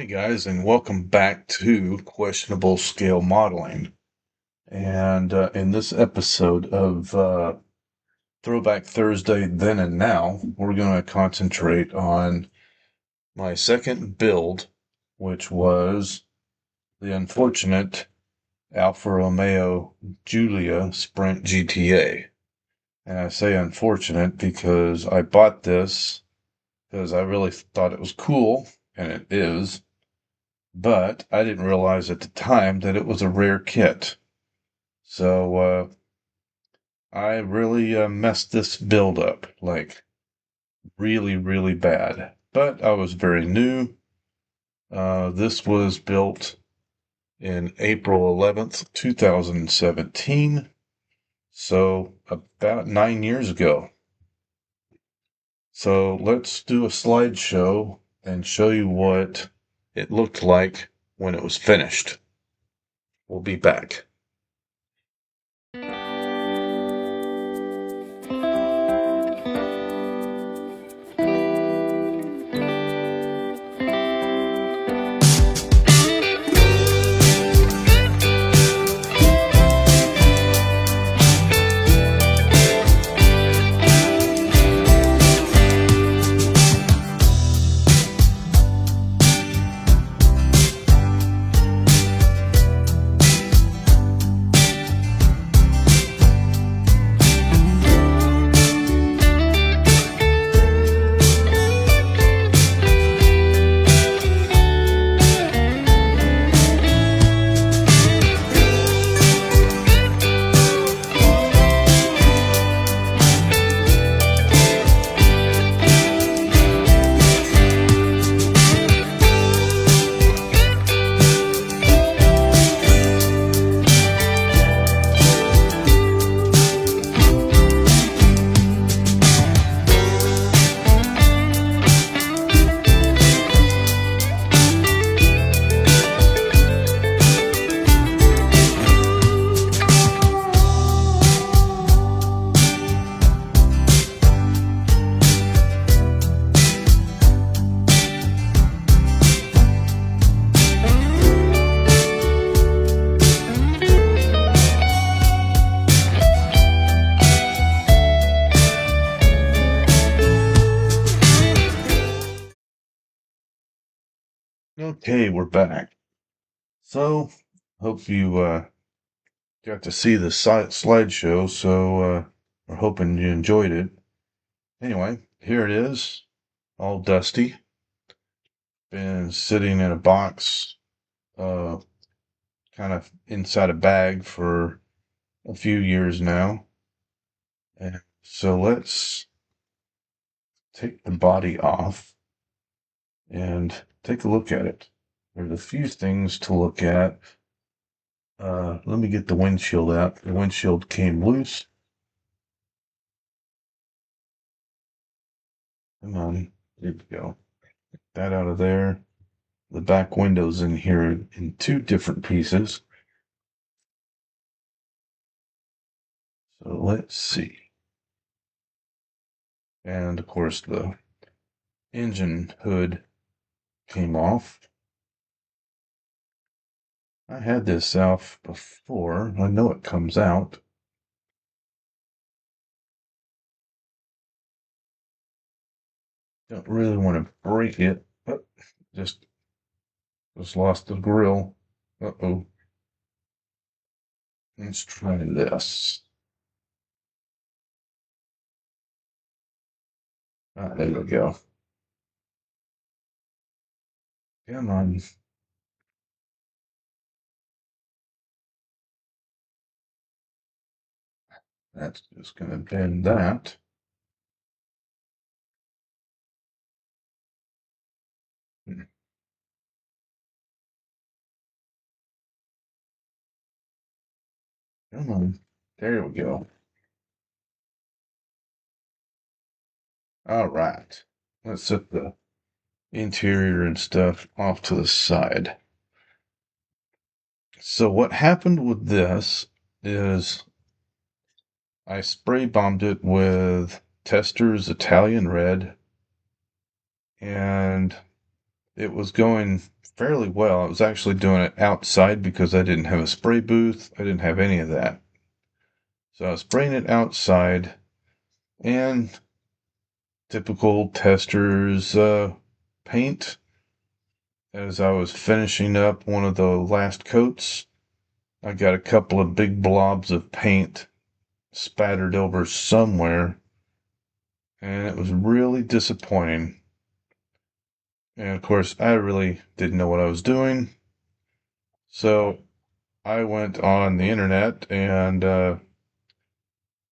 Hey guys, and welcome back to Questionable Scale Modeling. And in this episode of Throwback Thursday Then and Now, we're going to concentrate on my second build, which was the unfortunate Alfa Romeo Giulia Sprint GTA. And I say unfortunate because I bought this because I really thought it was cool, and it is. But I didn't realize at the time that it was a rare kit. So I really messed this build up, like really, really bad. But I was very new. This was built in April 11th, 2017. So about 9 years ago. So let's do a slideshow and show you what it looked like when it was finished. We'll be back. Okay, we're back. So, hope you got to see the slideshow, so we're hoping you enjoyed it. Anyway, here it is, all dusty. Been sitting in a box, uh, kind of inside a bag for a few years now. And so let's take the body off and take a look at it. There's a few things to look at. Let me get the windshield out. The windshield came loose. Come on, there we go. Get that out of there. The back window's in here in two different pieces. So let's see. And of course the engine hood came off. I had this off before. I know it comes out. Don't really want to break it, but just lost the grill. Uh-oh. Let's try this. Ah, there we go. Come on. That's just going to bend that. Hmm. Come on. There we go. All right. Let's set the interior and stuff off to the side. So what happened with this is I spray bombed it with Tester's Italian Red, and it was going fairly well. I was actually doing it outside because I didn't have a spray booth. I didn't have any of that. So I was spraying it outside, and typical tester's paint. As I was finishing up one of the last coats, I got a couple of big blobs of paint spattered over somewhere, and it was really disappointing. And of course, I really didn't know what I was doing, so I went on the internet and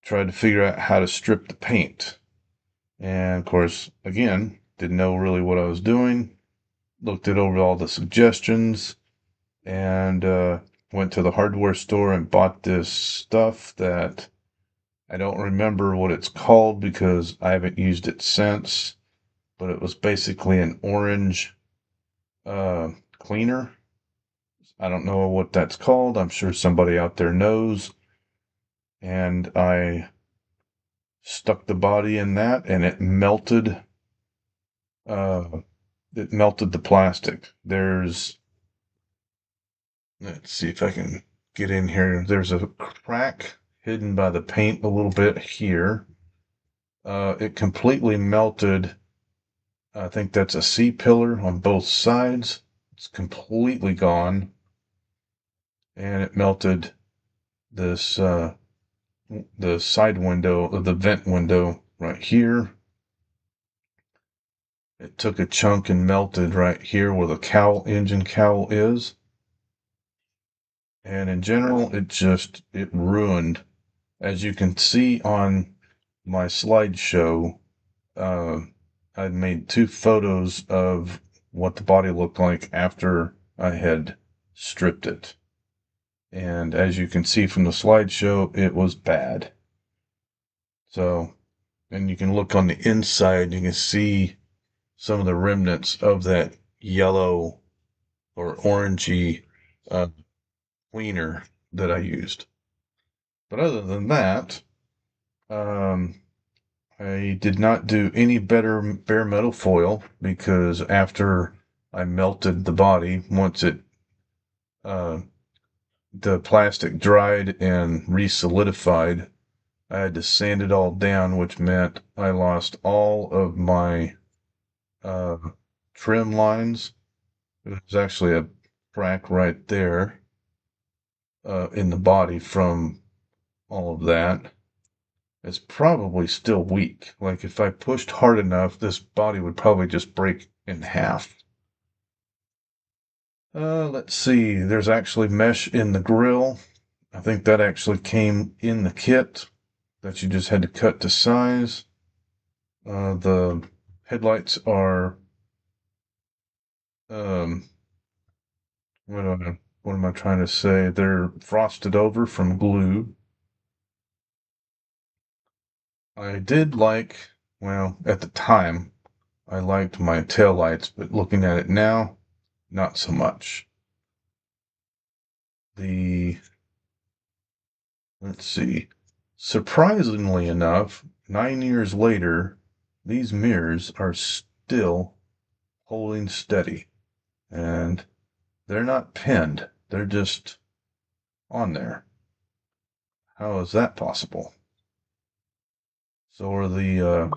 tried to figure out how to strip the paint. And of course, again, didn't know really what I was doing. Looked it over all the suggestions and went to the hardware store and bought this stuff that I don't remember what it's called because I haven't used it since, but it was basically an orange cleaner. I don't know what that's called. I'm sure somebody out there knows. And I stuck the body in that and uh, it melted the plastic. Let's see if I can get in here. There's a crack hidden by the paint a little bit here. It completely melted. I think that's a C-pillar on both sides. It's completely gone. And it melted this, the side window of the vent window right here. It took a chunk and melted right here where the engine cowl is. And in general, it ruined. As you can see on my slideshow, uh, I made two photos of what the body looked like after I had stripped it. And as you can see from the slideshow, it was bad. So, and you can look on the inside, you can see some of the remnants of that yellow or orangey uh, cleaner that I used. But other than that, um, I did not do any better bare metal foil because after I melted the body, once uh, the plastic dried and re-solidified, I had to sand it all down, which meant I lost all of my uh, trim lines. There's actually a crack right there in the body from all of that. It's probably still weak. Like if I pushed hard enough, this body would probably just break in half. Let's see. There's actually mesh in the grill. I think that actually came in the kit that you just had to cut to size. The headlights are um, what am I trying to say? They're frosted over from glue. I did like, well, at the time, I liked my tail lights, but looking at it now, not so much. The, let's see, surprisingly enough, 9 years later, these mirrors are still holding steady. And they're not pinned, they're just on there. How is that possible? So are the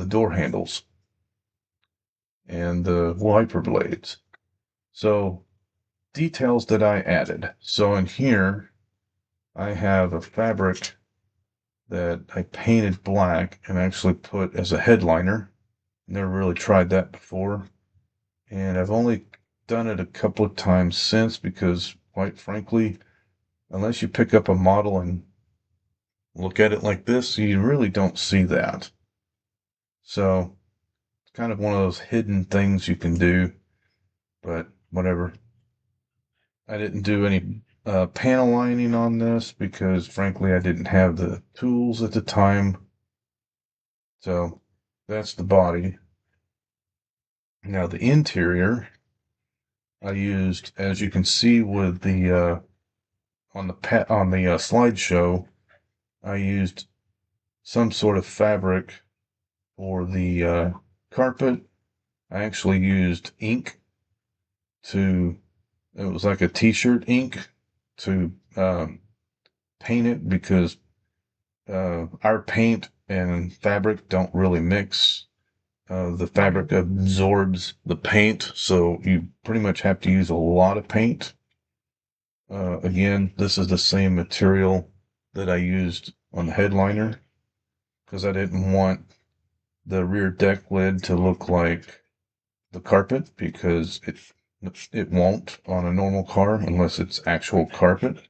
door handles and the wiper blades. So details that I added. So in here, I have a fabric that I painted black and actually put as a headliner. Never really tried that before. And I've only done it a couple of times since because, quite frankly, unless you pick up a model and look at it like this, you really don't see that. So it's kind of one of those hidden things you can do, but whatever. I didn't do any panel lining on this because, frankly, I didn't have the tools at the time. So that's the body. Now the interior, I used, as you can see with the on the slideshow, I used some sort of fabric for the carpet, I actually used ink to, it was like a t-shirt ink to paint it because our paint and fabric don't really mix. The fabric absorbs the paint, so you pretty much have to use a lot of paint. Again, this is the same material that I used on the headliner because I didn't want the rear deck lid to look like the carpet because it won't on a normal car unless it's actual carpet.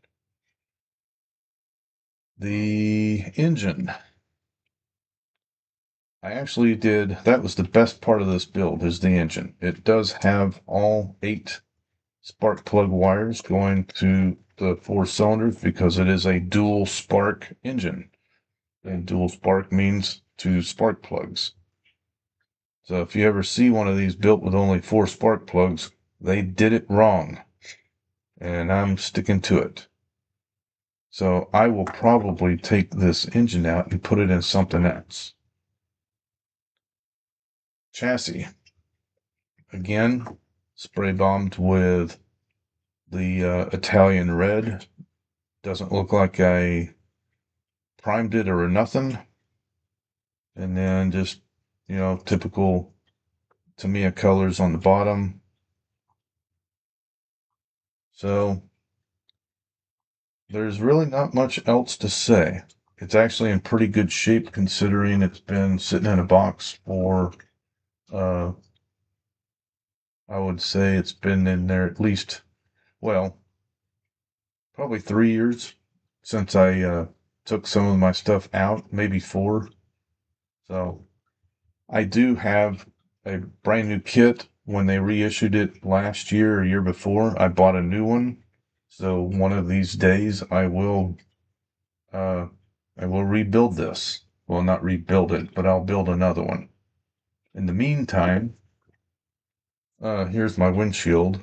The engine. I actually did, that was the best part of this build is the engine. It does have all 8 spark plug wires going to the 4 cylinders because it is a dual spark engine. And dual spark means 2 spark plugs. So if you ever see one of these built with only 4 spark plugs, they did it wrong. And I'm sticking to it. So I will probably take this engine out and put it in something else. Chassis. Again, spray bombed with the Italian red. Doesn't look like I primed it or nothing. And then just, typical Tamiya colors on the bottom. So there's really not much else to say. It's actually in pretty good shape considering it's been sitting in a box for, I would say it's been in there at least, well, probably 3 years since I took some of my stuff out, maybe 4. So I do have a brand new kit. When they reissued it last year or year before, I bought a new one. So one of these days uh, I will rebuild this. Well, not rebuild it, but I'll build another one. In the meantime, here's my windshield.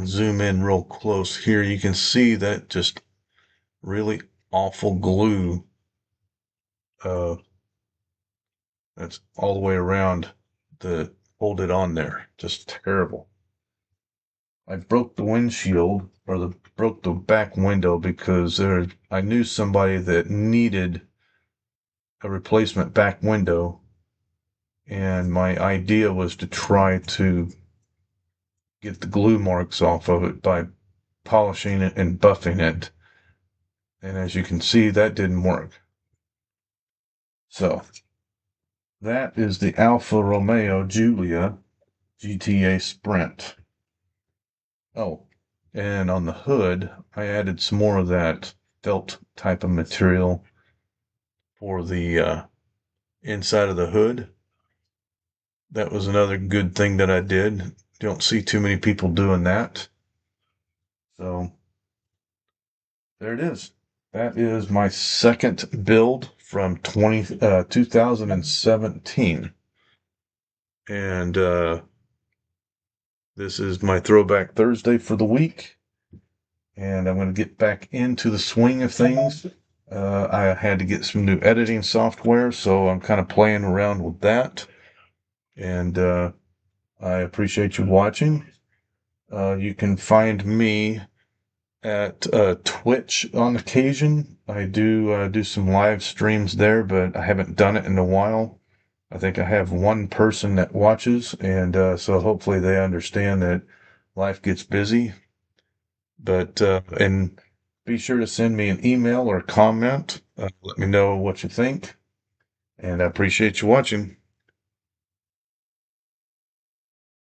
Zoom in real close here. You can see that just really awful glue uh, that's all the way around to hold it on there. Just terrible. I broke the windshield or broke the back window because I knew somebody that needed a replacement back window, and my idea was to try to get the glue marks off of it by polishing it and buffing it. And as you can see, that didn't work. So that is the Alfa Romeo Giulia GTA Sprint. Oh, and on the hood, I added some more of that felt type of material for the inside of the hood. That was another good thing that I did. Don't see too many people doing that. So there it is. That is my second build from 2017. And this is my Throwback Thursday for the week. And I'm going to get back into the swing of things. I had to get some new editing software, so I'm kind of playing around with that. And I appreciate you watching. You can find me at Twitch on occasion. I do some live streams there, but I haven't done it in a while. I think I have one person that watches, and so hopefully they understand that life gets busy. But and be sure to send me an email or a comment. Let me know what you think, and I appreciate you watching.